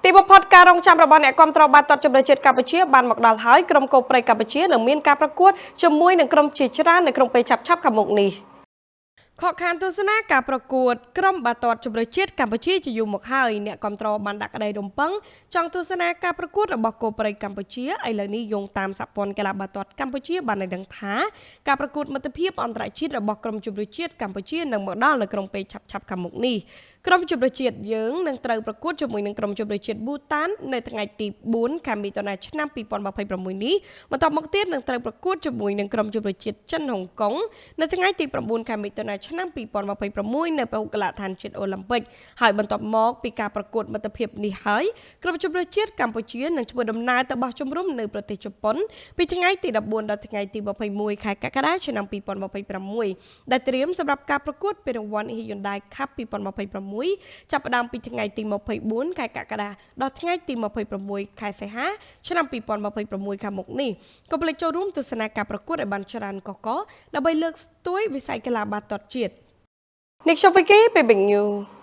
ទីបំផុតការរងចាំរបស់អ្នកគ្រប់គ្រងបានតតជំនឿជាតិកម្ពុជាបានមកដល់ហើយក្រុមកោប្រៃកម្ពុជានឹងមានការប្រកួតជាមួយនឹងក្រុមជាច្រើននៅក្នុងពេលឆាប់ៗខាងមុខនេះខកខានទស្សនាការប្រកួតក្រុមបាល់ទាត់ជម្រើសជាតិកម្ពុជាជាយូរមកហើយអ្នកគ្រប់គ្រងបានដាក់ក្តីរំពឹងចង់ទស្សនាការប្រកួតរបស់កោប្រៃកម្ពុជាឥឡូវនេះយោងតាមសហព័ន្ធកីឡាបាល់ទាត់កម្ពុជាបានដឹងថាការប្រកួតមិត្តភាពអន្តរជាតិរបស់ក្រុមជម្រើសជាតិកម្ពុជានឹងមកដល់នៅក្នុងពេលឆាប់ៗខាងមុខនេះក្រុមជម្រើសជាតិយើងនឹងត្រូវប្រកួតជាមួយនឹងក្រុមជម្រើសជាតិប៊ូតាននៅថ្ងៃទី4ខែមិថុនាឆ្នាំ2026នេះបន្ទាប់មកទៀតនឹងត្រូវប្រកួតជាមួយនឹងក្រុមជម្រើសជាតិចិនហុងកុងនៅថ្ងៃទី9ខែមិថុនាឆ្នាំ2026នៅពហុកីឡដ្ឋានជាតិអូឡ িম্প ិកហើយបន្ទាប់មកពីការប្រកួតមិត្តភាពនេះហើយក្រុមជម្រើសជាតិកម្ពុជានឹងធ្វើដំណើរទៅបោះជំរំនៅប្រទេសជប៉ុនពីថ្ងៃទី14ដល់ថ្ងៃទី21ខែកក្កដាឆ្នាំ2026ដែលត្រៀមសម្រាប់ការប្រកួតពានរង្វាន់ Hyundai Cup 2026ចាប់ផ្ដើមពីថ្ងៃទី24ខែកក្កដាដល់ថ្ងៃទី26ខែសីហាឆ្នាំ2026ខាងមុខនេះកុំភ្លេចចូលរួមទស្សនាការប្រកួតឲ្យបានច្រើនកកដើម្បីលើកស្ទួយវិស័យកីឡាបាល់ទាត់ជាតិនេះខ្ញុំវិកីពី Big News